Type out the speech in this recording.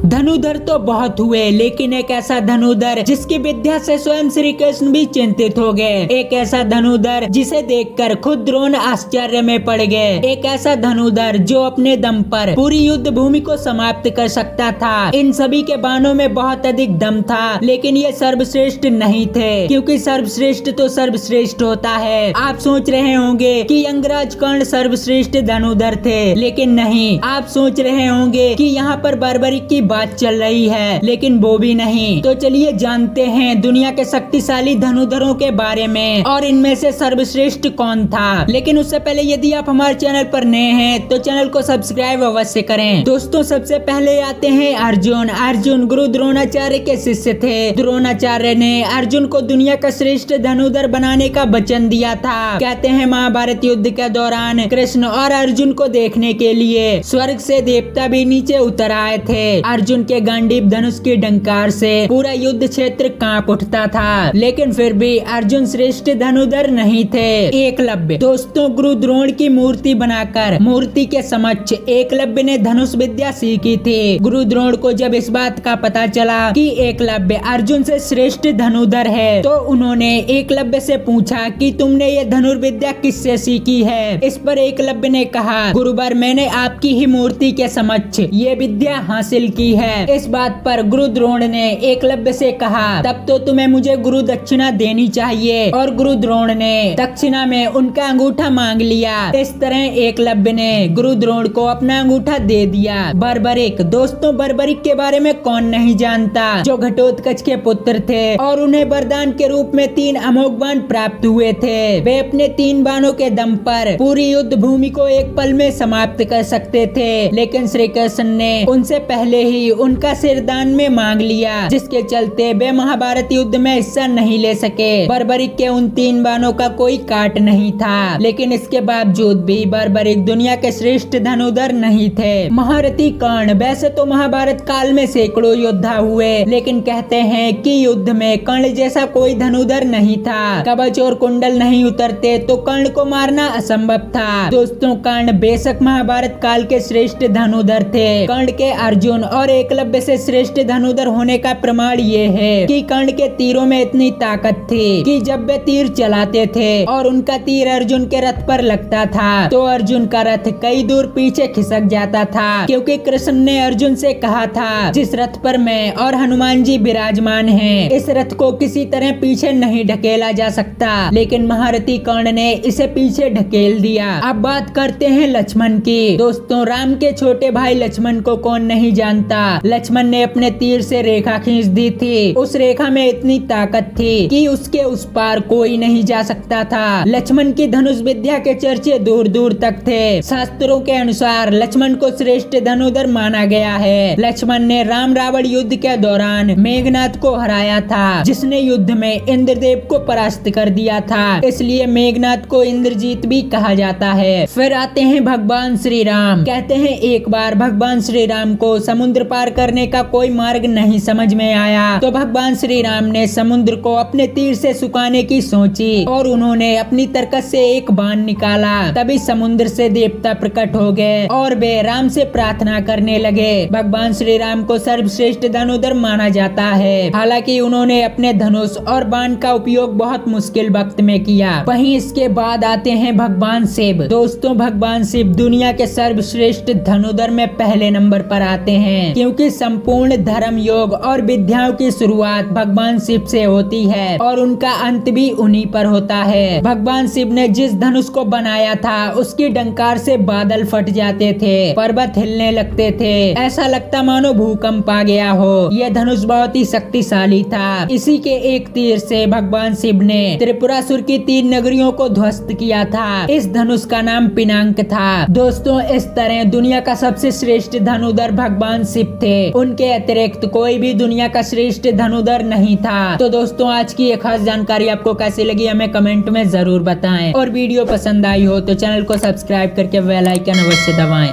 धनुधर तो बहुत हुए, लेकिन एक ऐसा धनुधर जिसकी विद्या से स्वयं श्री कृष्ण भी चिंतित हो गए। एक ऐसा धनुधर जिसे देखकर खुद द्रोण आश्चर्य में पड़ गए। एक ऐसा धनुधर जो अपने दम पर पूरी युद्ध भूमि को समाप्त कर सकता था। इन सभी के बाणों में बहुत अधिक दम था, लेकिन ये सर्वश्रेष्ठ नहीं थे, क्योंकि सर्वश्रेष्ठ तो सर्वश्रेष्ठ होता है। आप सोच रहे होंगे कि यंगराज कर्ण सर्वश्रेष्ठ धनुधर थे, लेकिन नहीं। आप सोच रहे होंगे कि यहाँ पर बर्बरीक की बात चल रही है, लेकिन वो भी नहीं। तो चलिए जानते हैं दुनिया के शक्तिशाली धनुधरों के बारे में और इनमें से सर्वश्रेष्ठ कौन था। लेकिन उससे पहले यदि आप हमारे चैनल पर नए हैं तो चैनल को सब्सक्राइब अवश्य करें। दोस्तों, सबसे पहले आते हैं अर्जुन। अर्जुन गुरु द्रोणाचार्य के शिष्य थे। द्रोणाचार्य ने अर्जुन को दुनिया का श्रेष्ठ धनुधर बनाने का वचन दिया था। कहते हैं महाभारत युद्ध के दौरान कृष्ण और अर्जुन को देखने के लिए स्वर्ग से देवता भी नीचे उतर आए थे। अर्जुन के गांडीव धनुष की डंकार से पूरा युद्ध क्षेत्र कांप उठता था, लेकिन फिर भी अर्जुन श्रेष्ठ धनुधर नहीं थे। एकलव्य। दोस्तों, गुरु द्रोण की मूर्ति बनाकर मूर्ति के समक्ष एकलव्य ने धनुष विद्या सीखी थी। गुरु द्रोण को जब इस बात का पता चला कि एकलव्य अर्जुन से श्रेष्ठ धनुधर है, तो उन्होंने एकलव्य से पूछा कि तुमने ये धनुर्विद्या किससे सीखी है। इस पर एकलव्य ने कहा, गुरुवर, मैंने आपकी ही मूर्ति के समक्ष ये विद्या हासिल की है। इस बात पर गुरु द्रोण ने एकलव्य से कहा, तब तो तुम्हें मुझे गुरु दक्षिणा देनी चाहिए। और गुरु द्रोण ने दक्षिणा में उनका अंगूठा मांग लिया। इस तरह एकलव्य ने गुरु द्रोण को अपना अंगूठा दे दिया। बर्बरीक। दोस्तों, बर्बरीक के बारे में कौन नहीं जानता, जो घटोत्कच के पुत्र थे और उन्हें वरदान के रूप में 3 अमोघ बाण प्राप्त हुए थे। वे अपने 3 बाणों के दम पर पूरी युद्ध भूमि को एक पल में समाप्त कर सकते थे, लेकिन श्री कृष्ण ने उनसे पहले ही उनका सिरदान में मांग लिया, जिसके चलते वे महाभारत युद्ध में हिस्सा नहीं ले सके। बर्बरीक के उन 3 बाणों का कोई काट नहीं था, लेकिन इसके बावजूद भी बर्बरीक दुनिया के श्रेष्ठ धनुधर नहीं थे। महारथी कर्ण। वैसे तो महाभारत काल में सैकड़ों योद्धा हुए, लेकिन कहते हैं कि युद्ध में कर्ण जैसा कोई धनुधर नहीं था। कवच और कुंडल नहीं उतरते तो कर्ण को मारना असंभव था। दोस्तों, कर्ण बेशक महाभारत काल के श्रेष्ठ धनुधर थे। कर्ण के अर्जुन और एकलव्य से श्रेष्ठ धनुधर होने का प्रमाण ये है कि कर्ण के तीरों में इतनी ताकत थी कि जब वे तीर चलाते थे और उनका तीर अर्जुन के रथ पर लगता था, तो अर्जुन का रथ कई दूर पीछे खिसक जाता था, क्योंकि कृष्ण ने अर्जुन से कहा था, जिस रथ पर मैं और हनुमान जी विराजमान हैं, इस रथ को किसी तरह पीछे नहीं ढकेला जा सकता। लेकिन महारथी कर्ण ने इसे पीछे ढकेल दिया। अब बात करते हैं लक्ष्मण की। दोस्तों, राम के छोटे भाई लक्ष्मण को कौन नहीं जानता। लक्ष्मण ने अपने तीर से रेखा खींच दी थी। उस रेखा में इतनी ताकत थी कि उसके उस पार कोई नहीं जा सकता था। लक्ष्मण की धनुष विद्या के चर्चे दूर दूर तक थे। शास्त्रों के अनुसार लक्ष्मण को श्रेष्ठ धनुधर माना गया है। लक्ष्मण ने राम रावण युद्ध के दौरान मेघनाथ को हराया था, जिसने युद्ध में इंद्रदेव को परास्त कर दिया था, इसलिए मेघनाथ को इंद्रजीत भी कहा जाता है। फिर आते हैं भगवान श्री राम। कहते हैं एक बार भगवान श्री राम को समुद्र पार करने का कोई मार्ग नहीं समझ में आया, तो भगवान श्री राम ने समुद्र को अपने तीर से सुखाने की सोची और उन्होंने अपनी तरकस से एक बाण निकाला। तभी समुद्र से देवता प्रकट हो गए और वे राम से प्रार्थना करने लगे। भगवान श्री राम को सर्वश्रेष्ठ धनुधर माना जाता है। हालांकि उन्होंने अपने धनुष और बाण का उपयोग बहुत मुश्किल वक्त में किया। वहीं इसके बाद आते हैं भगवान शिव। दोस्तों, भगवान शिव दुनिया के सर्वश्रेष्ठ धनुधर में पहले नंबर पर आते हैं, क्योंकि संपूर्ण धर्म, योग और विद्याओं की शुरुआत भगवान शिव से होती है और उनका अंत भी उन्हीं पर होता है। भगवान शिव ने जिस धनुष को बनाया था, उसकी डंकार से बादल फट जाते थे, पर्वत हिलने लगते थे, ऐसा लगता मानो भूकंप आ गया हो। यह धनुष बहुत ही शक्तिशाली था। इसी के एक तीर से भगवान शिव ने त्रिपुरासुर की 3 नगरियों को ध्वस्त किया था। इस धनुष का नाम पिनाक था। दोस्तों, इस तरह दुनिया का सबसे श्रेष्ठ धनुधर भगवान शिव थे। उनके अतिरिक्त कोई भी दुनिया का श्रेष्ठ धनुधर नहीं था। तो दोस्तों, आज की ये खास जानकारी आपको कैसी लगी हमें कमेंट में जरूर बताएं, और वीडियो पसंद आई हो तो चैनल को सब्सक्राइब करके बेल आइकन अवश्य दबाएं।